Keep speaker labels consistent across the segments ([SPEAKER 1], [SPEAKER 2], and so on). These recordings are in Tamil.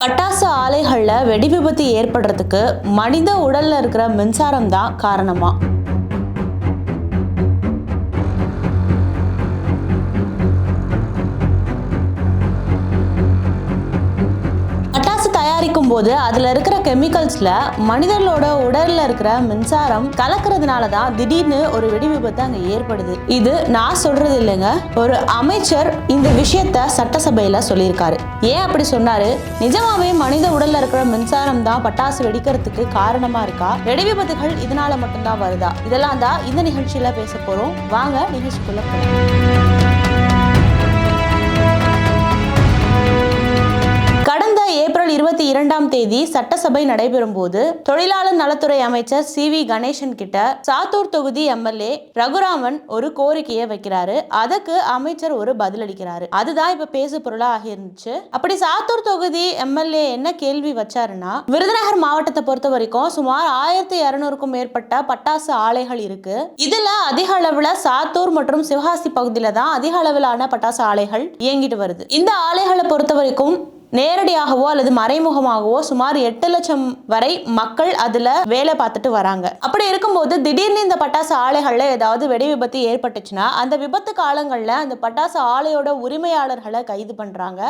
[SPEAKER 1] பட்டாசு ஆலைகள்ல வெடி விபத்து ஏற்படுறதுக்கு மனித உடல்ல இருக்கிற மின்சாரம் தான் காரணமா? பட்டாசு தயாரிக்கும் போது அதுல இருக்கிற கெமிக்கல்ஸ்ல மனிதர்களோட உடல்ல இருக்கிற மின்சாரம் கலக்கிறதுனால தான் திடீர்னு ஒரு வெடி விபத்து அங்க ஏற்படுது. இது நான் சொல்றது இல்லைங்க, ஒரு அமைச்சர் இந்த விஷயத்த சட்டசபையில சொல்லியிருக்காரு. ஏன் அப்படி சொன்னாரு? நிஜமாவே மனித உடல்ல இருக்கிற மின்சாரம் தான் பட்டாசு வெடிக்கிறதுக்கு காரணமா இருக்கா? வெடி விபத்துகள் இதனால மட்டும்தான் வருதா? இதெல்லாம் தான் இந்த நிகழ்ச்சியில பேச போறோம். வாங்க நிகழ்ச்சிக்குள்ள போகலாம். கடந்த ஏப்ரல் 22 சட்டசபை நடைபெறும் போது தொழிலாளர் நலத்துறை அமைச்சர் CV கணேசன் கிட்ட சாத்தூர் தொகுதி MLA ரகுராமன் ஒரு கோரிக்கையை வைக்கிறாரு. அதுக்கு அமைச்சர் ஒரு பதில் அளிக்கிறாரு. அதுதான் இப்ப பேசு பொருளா ஆகிருந்துச்சு. அப்படி சாத்தூர் தொகுதி MLA என்ன கேள்வி வச்சாருன்னா, விருதுநகர் மாவட்டத்தை பொறுத்த வரைக்கும் சுமார் 1200க்கும் மேற்பட்ட பட்டாசு ஆலைகள் இருக்கு. இதுல அதிக அளவுல சாத்தூர் மற்றும் சிவகாசி பகுதியில தான் அதிக அளவிலான பட்டாசு ஆலைகள் இயங்கிட்டு வருது. இந்த ஆலைகளை பொறுத்த வரைக்கும் நேரடியாகவோ அல்லது மறைமுகமாகவோ சுமார் 8 லட்சம் வரை மக்கள் அதுல வேலை பார்த்துட்டு வராங்க. அப்படி இருக்கும்போது திடீர்னு இந்த பட்டாசு ஆலைகள்ல ஏதாவது வெடி விபத்து ஏற்பட்டுச்சுன்னா அந்த விபத்து காலங்கள்ல அந்த பட்டாசு ஆலையோட உரிமையாளர்களை கைது பண்றாங்க.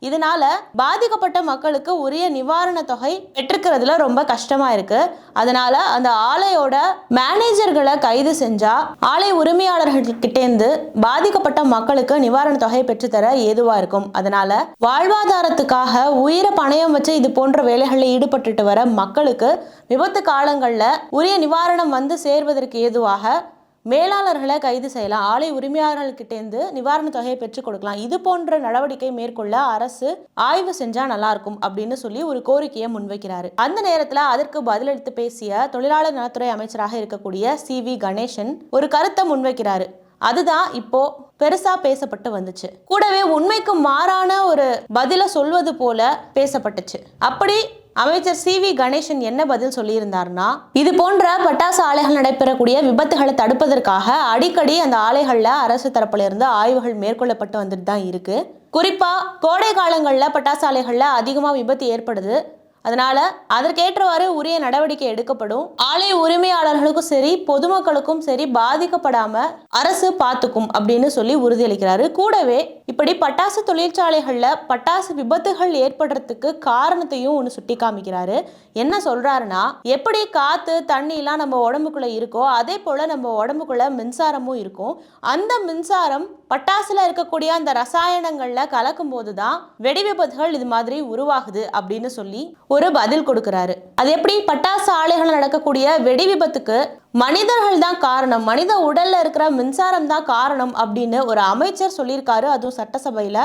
[SPEAKER 1] இதனால பாதிக்கப்பட்ட மக்களுக்கு உரிய நிவாரண தொகை பெற்றுக்கிறதுல ரொம்ப கஷ்டமா இருக்கு. அதனால அந்த ஆலையோட மேனேஜர்களை கைது செஞ்சா ஆலை உரிமையாளர்கள் கிட்டேந்து பாதிக்கப்பட்ட மக்களுக்கு நிவாரண தொகை பெற்றுத்தர ஏதுவா இருக்கும். அதனால வாழ்வாதாரத்துக்கு உயிரை பணயம் வச்சு இது போன்ற வேலைகளில் ஈடுபட்டு வர மக்களுக்கு விபத்து காலங்கள்ல உரிய நிவாரணம் வந்து சேர்வதற்கு ஏதுவாக மேலாளர்களை கைது செய்யலாம், ஆலை உரிமையாளர்கிட்டேந்து நிவாரண தொகையை பெற்றுக் கொடுக்கலாம். இது போன்ற நடவடிக்கை மேற்கொள்ள அரசு ஆய்வு செஞ்சா நல்லா இருக்கும் அப்படின்னு சொல்லி ஒரு கோரிக்கையை முன்வைக்கிறாரு. அந்த நேரத்துல அதற்கு பதிலளித்து பேசிய தொழிலாளர் நலத்துறை அமைச்சராக இருக்கக்கூடிய CV கணேசன் ஒரு கருத்தை முன்வைக்கிறாரு. அதுதான் இப்போ பெருசா பேசப்பட்டு வந்துச்சு. கூடவே உண்மைக்கு மாறான ஒரு பதில சொல்வது போல பேசப்பட்டுச்சு. அப்படி அமைச்சர் CV கணேசன் என்ன பதில் சொல்லியிருந்தார்னா, இது போன்ற பட்டாசு ஆலைகள் நடைபெறக்கூடிய விபத்துகளை தடுப்பதற்காக அடிக்கடி அந்த ஆலைகள்ல அரசு தரப்புல இருந்து ஆய்வுகள் மேற்கொள்ளப்பட்டு வந்துட்டு தான் இருக்கு. குறிப்பா கோடை காலங்கள்ல பட்டாசு ஆலைகள்ல அதிகமா விபத்து ஏற்படுது. அதனால அதற்கேற்றவாறு உரிய நடவடிக்கை எடுக்கப்படும். ஆலை உரிமையாளர்களுக்கும் சரி பொதுமக்களுக்கும் சரி பாதிக்கப்படாம அரசு பார்த்துக்கும் அப்படின்னு சொல்லி உறுதியளிக்கிறாரு. கூடவே இப்படி பட்டாசு தொழிற்சாலைகள்ல பட்டாசு விபத்துகள் ஏற்படுறதுக்கு காரணத்தையும் ஒன்று சுட்டி காமிக்கிறாரு. என்ன சொல்றாருன்னா, எப்படி காத்து தண்ணி எல்லாம் நம்ம உடம்புக்குள்ள இருக்கோ அதே போல நம்ம உடம்புக்குள்ள மின்சாரமும் இருக்கும். அந்த மின்சாரம் பட்டாசுல இருக்கக்கூடிய அந்த ரசாயனங்கள்ல கலக்கும் போதுதான் வெடி விபத்துகள் இது மாதிரி உருவாகுது அப்படின்னு சொல்லி ஒரு பதில் கொடுக்கிறாரு. அது எப்படி? பட்டாசு ஆலைகள் நடக்கக்கூடிய வெடி விபத்துக்கு மனிதர்கள் தான் காரணம், மனித உடல்ல இருக்கிற மின்சாரம் தான் காரணம் அப்படின்னு ஒரு அமைச்சர் சொல்லியிருக்காரு, அதுவும் சட்டசபையில.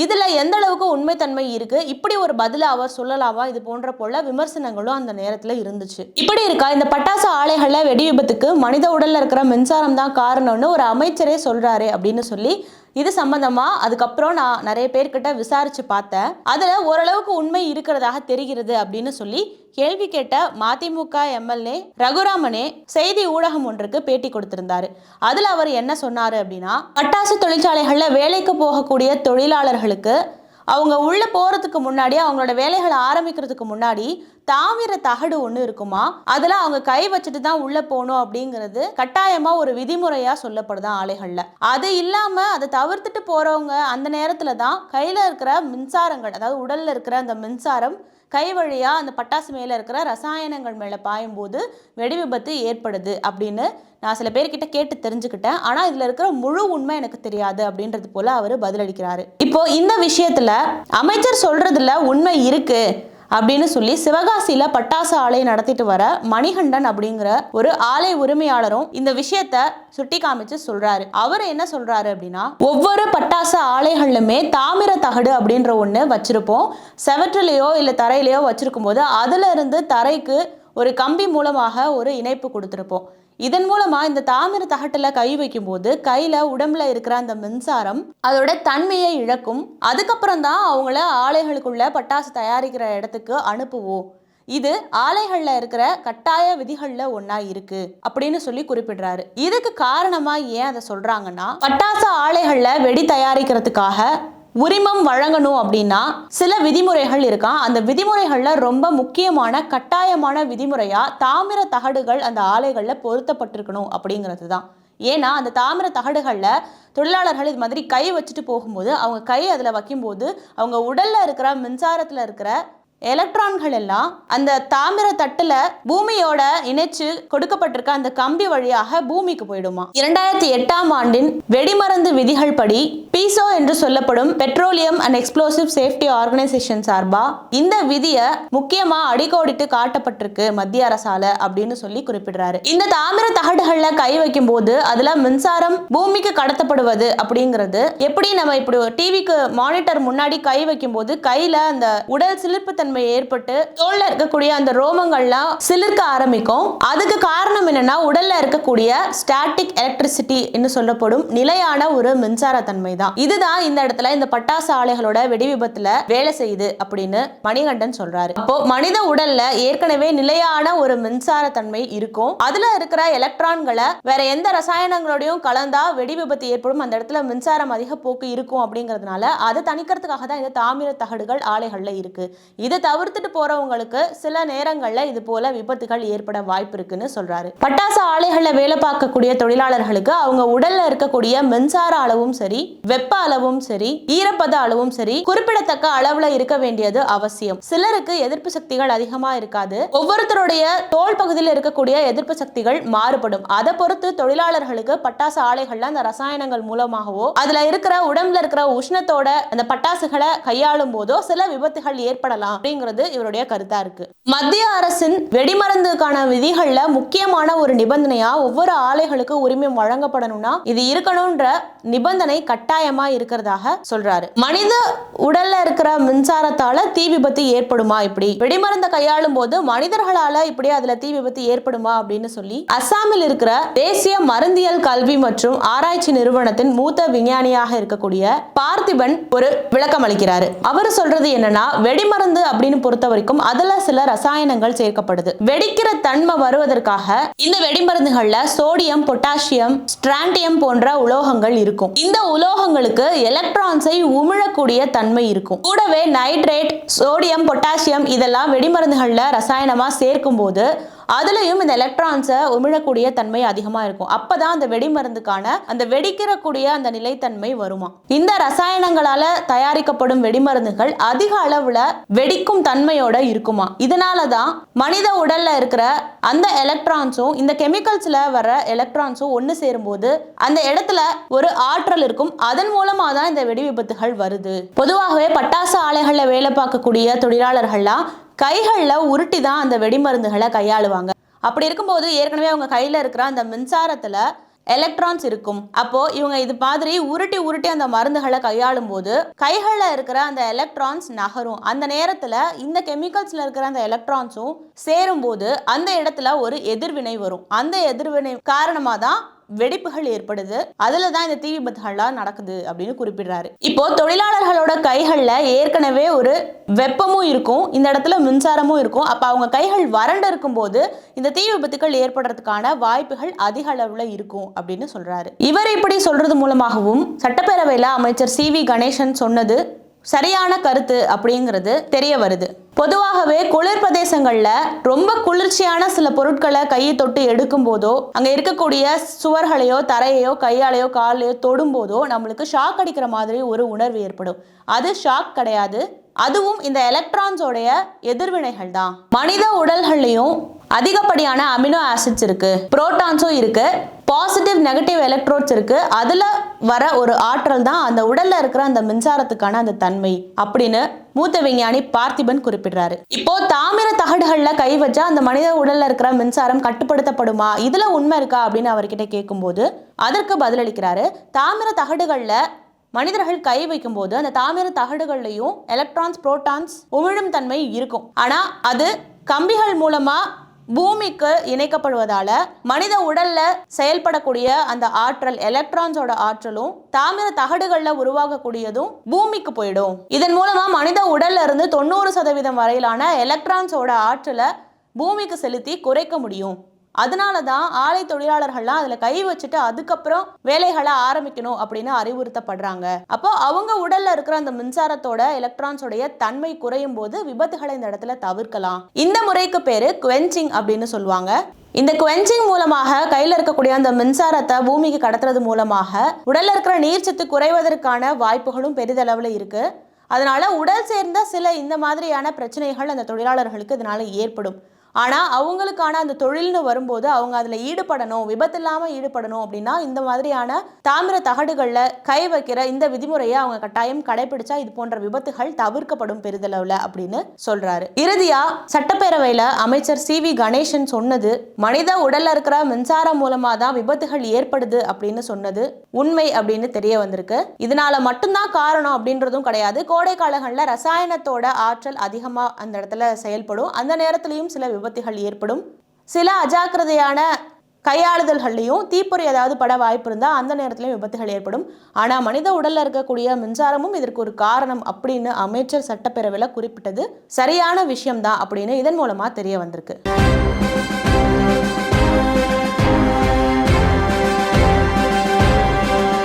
[SPEAKER 1] இதுல எந்த அளவுக்கு உண்மைத்தன்மை இருக்கு? இப்படி ஒரு பதில அவர் சொல்லலாமா? இது போன்ற போல விமர்சனங்களும் அந்த நேரத்துல இருந்துச்சு. இப்படி இருக்கா இந்த பட்டாசு ஆலைகள்ல வெடி விபத்துக்கு மனித உடல்ல இருக்கிற மின்சாரம் தான் காரணம்னு ஒரு அமைச்சரே சொல்றாரு அப்படின்னு சொல்லி இது சம்பந்தமா அதுக்கப்புறம் நான் நிறைய பேர்கிட்ட விசாரிச்சு பார்த்தேன். அதுல ஓரளவுக்கு உண்மை இருக்கிறதாக தெரிகிறது அப்படின்னு சொல்லி கேள்வி கேட்ட மதிமுக MLA ரகுராமனே செய்தி ஊடகம் ஒன்றுக்கு பேட்டி கொடுத்திருந்தாரு. அதுல அவர் என்ன சொன்னாரு அப்படின்னா, பட்டாசு தொழிற்சாலைகள்ல வேலைக்கு போகக்கூடிய தொழிலாளர்களுக்கு அவங்க உள்ள போறதுக்கு முன்னாடி அவங்களோட வேலைகளை ஆரம்பிக்கிறதுக்கு முன்னாடி தாமிர தகடு ஒண்ணு இருக்குமா, அதுல அவங்க கை வச்சுட்டு தான் உள்ள போகணும் அப்படிங்கிறது கட்டாயமா ஒரு விதிமுறையா சொல்லப்படுதான் ஆலைகள்ல. அது இல்லாம அதை தவிர்த்துட்டு போறவங்க அந்த நேரத்துல தான் கையில இருக்கிற மின்சாரங்கள், அதாவது உடல்ல இருக்கிற அந்த மின்சாரம் கை வழியா அந்த பட்டாசு மேல இருக்கிற ரசாயனங்கள் மேல பாயும் போது வெடி விபத்து ஏற்படுது அப்படின்னு நான் சில பேர்கிட்ட கேட்டு தெரிஞ்சுக்கிட்டேன். ஆனா இதுல இருக்கிற முழு உண்மை எனக்கு தெரியாது அப்படின்றது போல அவரு பதிலளிக்கிறாரு. இப்போ இந்த விஷயத்துல அமைச்சர் சொல்றதுல உண்மை இருக்கு அப்படின்னு சொல்லி சிவகாசியில பட்டாசு ஆலை நடத்திட்டு வர மணிகண்டன் அப்படிங்கிற ஒரு ஆலை உரிமையாளரும் இந்த விஷயத்த சுட்டி காமிச்சு சொல்றாரு. அவர் என்ன சொல்றாரு அப்படின்னா, ஒவ்வொரு பட்டாசு ஆலைகள்லுமே தாமிர தகடு அப்படின்ற ஒண்ணு வச்சிருப்போம். செவற்றிலேயோ இல்ல தரையிலையோ வச்சிருக்கும் போது அதுல இருந்து தரைக்கு ஒரு கம்பி மூலமாக ஒரு இணைப்பு கொடுத்திருப்போம். இதன் மூலமா இந்த தாமிர தகட்டுல கை வைக்கும் போது கையில உடம்புல இருக்கிற அந்த மின்சாரம் அதோட தன்மையை இழக்கும். அதுக்கப்புறம் தான் அவங்கள ஆலைகளுக்குள்ள பட்டாசு தயாரிக்கிற இடத்துக்கு அனுப்புவோம். இது ஆலைகள்ல இருக்கிற கட்டாய விதிகள்ல ஒன்னா இருக்கு அப்படின்னு சொல்லி குறிப்பிடுறாரு. இதுக்கு காரணமா ஏன் அதை சொல்றாங்கன்னா, பட்டாசு ஆலைகள்ல வெடி தயாரிக்கிறதுக்காக உரிமம் வழங்கணும் அப்படின்னா சில விதிமுறைகள் இருக்கா. அந்த விதிமுறைகள்ல ரொம்ப முக்கியமான கட்டாயமான விதிமுறையா தாமிர தகடுகள் அந்த ஆலைகள்ல பொருத்தப்பட்டிருக்கணும் அப்படிங்கிறது தான். ஏன்னா அந்த தாமிர தகடுகள்ல தொழிலாளர்கள் இது மாதிரி கை வச்சுட்டு போகும்போது அவங்க கை அதுல வைக்கும்போது அவங்க உடல்ல இருக்கிற மின்சாரத்துல இருக்கிற எலக்ட்ரான்கள் எல்லாம் அந்த தாமிர தட்டுல பூமியோட இணைச்சு கொடுக்கப்பட்டிருக்க அந்த கம்பி வழியாக பூமிக்கு போயிடுமா. 2008ஆம் ஆண்டின் வெடிமருந்து விதிகள் படி பீசோ என்று சொல்லப்படும் petroleum and explosive safety organisation சார்பா இந்த விதியை முக்கியமா அடிக்கோடிட்டு காட்டப்பட்டிருக்கு மத்திய அரசால அப்படின்னு சொல்லி குறிப்பிடுறாரு. இந்த தாமிர தகடுகள்ல கை வைக்கும் போது அதுல மின்சாரம் பூமிக்கு கடத்தப்படுவது அப்படிங்கிறது எப்படி நம்ம இப்படி டிவிக்கு மானிட்டர் முன்னாடி கை வைக்கும் போது கையில அந்த உடல் சிலிர்ப்பு தன்மை ஏற்பட்டு தோல்ல இருக்கக்கூடிய அந்த ரோமங்கள்லாம் சிலிர்க்க ஆரம்பிக்கும். அதுக்கு காரணம் என்னன்னா உடல்ல இருக்கக்கூடிய ஸ்டாட்டிக் எலக்ட்ரிசிட்டி என்று சொல்லப்படும் நிலையான ஒரு மின்சார தன்மை தான். இதுதான் இந்த இடத்துல இந்த பட்டாசு ஆலைகளோட வெடி விபத்துல வேலை செய்யுது அப்படின்னு மணிகண்டன் சொல்றாரு. அப்போ மனித உடல்ல ஏற்கனவே நிலையான ஒரு மின்சார தன்மை இருக்கும். அதுல இருக்கிற எலக்ட்ரான்களை வேற எந்த ரசாயனங்களோடையும் கலந்தா வெடி விபத்து ஏற்படும், அந்த இடத்துல மின்சாரம் அதிக போக்கு இருக்கும் அப்படிங்கிறதுனால அதை தணிக்கிறதுக்காக தான் இந்த தாமிர தகடுகள் ஆலைகள்ல இருக்கு. இதை தவிர்த்துட்டு போறவங்களுக்கு சில நேரங்கள்ல இது போல விபத்துகள் ஏற்பட வாய்ப்பு இருக்குன்னு சொல்றாரு. பட்டாசு ஆலைகள்ல வேலை பார்க்கக்கூடிய தொழிலாளர்களுக்கு அவங்க உடல்ல இருக்கக்கூடிய மின்சார அளவும் சரி, வெப்ப அளவும் சரி, ஈரப்பத அளவும் சரி குறிப்பிடத்தக்க அளவுல இருக்க வேண்டியது அவசியம். சிலருக்கு எதிர்ப்பு சக்திகள் அதிகமா இருக்காது. ஒவ்வொருத்தருடைய தோல் பகுதியில் இருக்கக்கூடிய எதிர்ப்பு சக்திகள் மாறுபடும். அதை பொறுத்து தொழிலாளர்களுக்கு பட்டாசு ஆலைகள்ல அந்த ரசாயனங்கள் மூலமாகவோ அதுல இருக்கிற உடம்புல இருக்கிற உஷ்ணத்தோட அந்த பட்டாசுகளை கையாளும் போதோ சில விபத்துகள் ஏற்படலாம் அப்படிங்கிறது இவருடைய கருத்தா இருக்கு. மத்திய அரசின் வெடிமருந்துக்கான விதிகள்ல முக்கியமான ஒரு நிபந்தனையா ஒவ்வொரு ஆலைகளுக்கு உரிமம் வழங்கப்படணும்னா இது இருக்கணும்ன்ற நிபந்தனை கட்டாயமா இருக்கிறதாக சொல்றாரு. மனித உடல்ல இருக்கிற மின்சாரத்தால தீ விபத்து ஏற்படுமா? இப்படி வெடிமருந்தை கையாளும் போது மனிதர்களால இப்படி அதுல தீ விபத்து ஏற்படுமா அப்படின்னு சொல்லி அஸ்ஸாமில் இருக்கிற தேசிய மருந்தியல் கல்வி மற்றும் ஆராய்ச்சி நிறுவனத்தின் மூத்த விஞ்ஞானியாக இருக்கக்கூடிய பார்த்திபன் ஒரு விளக்கம் அளிக்கிறாரு. அவர் சொல்றது என்னன்னா வெடிமருந்து அப்படின்னு பொறுத்த வரைக்கும் அதுல சில ரசாயனங்கள் சேர்க்கப்படுது. வெடிக்கிற தன்மை வருவதற்காக இந்த வெடிமருந்துகள்ல சோடியம், பொட்டாசியம், ஸ்ட்ராண்டியம் போன்ற உலோகங்கள் இருக்கும். இந்த உலோகங்களுக்கு எலக்ட்ரான்ஸை உமிழக்கூடிய தன்மை இருக்கும். கூடவே நைட்ரேட், சோடியம், பொட்டாசியம் இதெல்லாம் வெடிமருந்துகள்ல ரசாயனமா சேர்க்கும் போது அதுலயும் இந்த எலக்ட்ரான்ஸை உமிழக்கூடிய தன்மை அதிகமா இருக்கும். அப்பதான் அந்த வெடிமருந்துக்கான அந்த வெடிக்கிறக்கூடிய அந்த நிலைத்தன்மை வருமா. இந்த ரசாயனங்களால தயாரிக்கப்படும் வெடிமருந்துகள் அதிக அளவுல வெடிக்கும் தன்மையோட இருக்குமா. இதனாலதான் மனித உடல்ல இருக்கிற அந்த எலக்ட்ரான்ஸும் இந்த கெமிக்கல்ஸ்ல வர எலக்ட்ரான்ஸும் ஒன்னு சேரும் போது அந்த இடத்துல ஒரு ஆற்றல் இருக்கும். அதன் மூலமா தான் இந்த வெடி விபத்துகள் வருது. பொதுவாகவே பட்டாசு ஆலைகள்ல வேலை பார்க்கக்கூடிய தொழிலாளர்கள்லாம் கைகள்ல உருட்டி தான் அந்த வெடிமருந்துகளை கையாளுவாங்க. அப்படி இருக்கும்போது ஏற்கனவே அவங்க கையில இருக்கிற அந்த மின்சாரத்துல எலக்ட்ரான்ஸ் இருக்கும். அப்போ இவங்க இது மாதிரி உருட்டி உருட்டி அந்த மருந்துகளை கையாளும் போது கைகள்ல இருக்கிற அந்த எலக்ட்ரான்ஸ் நகரும். அந்த நேரத்துல இந்த கெமிக்கல்ஸ்ல இருக்கிற அந்த எலக்ட்ரான்ஸும் சேரும் போது அந்த இடத்துல ஒரு எதிர்வினை வரும். அந்த எதிர்வினை காரணமா தான் வெடிப்புகள் ஏற்படுது. அதுலதான் இந்த தீ விபத்துகள்லாம் நடக்குது அப்படின்னு குறிப்பிடுறாரு. இப்போ தொழிலாளர்களோட கைகள்ல ஏற்கனவே ஒரு வெப்பமும் இருக்கும், இந்த இடத்துல மின்சாரமும் இருக்கும். அப்ப அவங்க கைகள் வறண்டு இருக்கும் போது இந்த தீ விபத்துகள் ஏற்படுறதுக்கான வாய்ப்புகள் அதிக அளவுல இருக்கும் அப்படின்னு சொல்றாரு. இவர் இப்படி சொல்றது மூலமாகவும் சட்டப்பேரவையில அமைச்சர் CV கணேசன் சொன்னது சரியான கருத்து அப்படிங்கிறது தெரிய வருது. பொதுவாகவே குளிர் பிரதேசங்கள்ல ரொம்ப குளிர்ச்சியான சில பொருட்களை கையை தொட்டு எடுக்கும் போதோ அங்க இருக்கக்கூடிய சுவர்களையோ தரையோ கையாலையோ காலையோ தொடும் போதோ நம்மளுக்கு ஷாக் அடிக்கிற மாதிரி ஒரு உணர்வு ஏற்படும். அது ஷாக் கிடையாது, அதுவும் இந்த எலக்ட்ரான்ஸோடைய எதிர்வினைகள் தான். மனித உடல்கள்லையும் அதிகப்படியான அமினோ ஆசிட்ஸ் இருக்கு, புரோட்டான்ஸும் இருக்கு, பாசிட்டிவ் நெகட்டிவ் எலக்ட்ரோட்ஸ் இருக்கு. அதுல வர ஒரு ஆற்றல் தான் அந்த உடல்ல இருக்கிற அந்த மின்சாரத்துக்கான அந்த தன்மை அப்படின்னு மூத்த விஞ்ஞானி பார்த்திபன் குறிப்பிடுறாரு. இப்போ தாமிர தகடுகள்ல கை வச்சா அந்த மனித உடல்ல இருக்கிற மின்சாரம் கட்டுப்படுத்தப்படுமா, இதுல உண்மை இருக்கா அப்படின்னு அவர்கிட்ட கேட்கும்போது அதற்கு பதிலளிக்கிறாரு. தாமிர தகடுகள்ல மனிதர்கள் கை வைக்கும் போது அந்த தாமிர தகடுகள்லையும் எலக்ட்ரான்ஸ், புரோட்டான்ஸ் உமிழும் தன்மை இருக்கும். ஆனா அது கம்பிகள் மூலமா பூமிக்கு இணைக்கப்படுவதால மனித உடல்ல செயல்படக்கூடிய அந்த ஆற்றல், எலக்ட்ரான்ஸோட ஆற்றலும் தாமிர தகடுகள்ல உருவாகக்கூடியதும் பூமிக்கு போயிடும். இதன் மூலமா மனித உடல்ல இருந்து 90% வரையிலான எலக்ட்ரான்ஸோட ஆற்றலை பூமிக்கு செலுத்தி குறைக்க முடியும். அதனாலதான் ஆலை தொழிலாளர்கள்லாம் அதுல கை வச்சுட்டு அதுக்கப்புறம் வேலைகளை ஆரம்பிக்கணும் அப்படின்னு அறிவுறுத்தப்படுறாங்க. அப்போ அவங்க உடல்ல இருக்கிற அந்த மின்சாரத்தோட எலக்ட்ரான்ஸோடைய தன்மை குறையும் போது விபத்துகளை இந்த இடத்துல தவிர்க்கலாம். இந்த முறைக்கு பேரு குவென்சிங் அப்படின்னு சொல்லுவாங்க. இந்த குவென்சிங் மூலமாக கையில் இருக்கக்கூடிய அந்த மின்சாரத்தை பூமிக்கு கடத்துறது மூலமாக உடல்ல இருக்கிற நீர்ச்சத்து குறைவதற்கான வாய்ப்புகளும் பெரிதளவுல இருக்கு. அதனால உடல் சேர்ந்த சில இந்த மாதிரியான பிரச்சனைகள் அந்த தொழிலாளர்களுக்கு இதனால ஏற்படும். ஆனா அவங்களுக்கான அந்த தொழில்னு வரும்போது அவங்க அதுல ஈடுபடணும், விபத்து இல்லாம ஈடுபடணும் அப்படின்னா இந்த மாதிரியான தாமிர தகடுகள்ல கை வைக்கிற இந்த விதிமுறையை அவங்க கட்டாயம் கடைபிடிச்சா இது போன்ற விபத்துகள் தவிர்க்கப்படும் பெரிதளவுல அப்படின்னு சொல்றாரு. இறுதியா சட்டப்பேரவையில அமைச்சர் CV கணேசன் சொன்னது மனித உடல்ல இருக்கிற மின்சாரம் மூலமா தான் விபத்துகள் ஏற்படுது அப்படின்னு சொன்னது உண்மை அப்படின்னு தெரிய வந்திருக்கு. இதனால மட்டும்தான் காரணம் அப்படின்றதும் கிடையாது. கோடை காலங்கள்ல ரசாயனத்தோட ஆற்றல் அதிகமா அந்த இடத்துல செயல்படும். அந்த நேரத்திலையும் சில விபத்துகள் ஏற்படும். சில அஜாக்கிரதையான கையாளுதல்கள்லையும் தீப்பொறி ஏதாவது பட வாய்ப்பு இருந்தால் அந்த நேரத்திலையும் விபத்துகள் ஏற்படும். ஆனால் மனித உடல்ல இருக்கக்கூடிய மின்சாரமும் இதற்கு ஒரு காரணம் அப்படின்னு அமைச்சர் சட்டப்பேரவையில் குறிப்பிட்டது சரியான விஷயம்தான் அப்படின்னு இதன் மூலமா தெரிய வந்திருக்கு.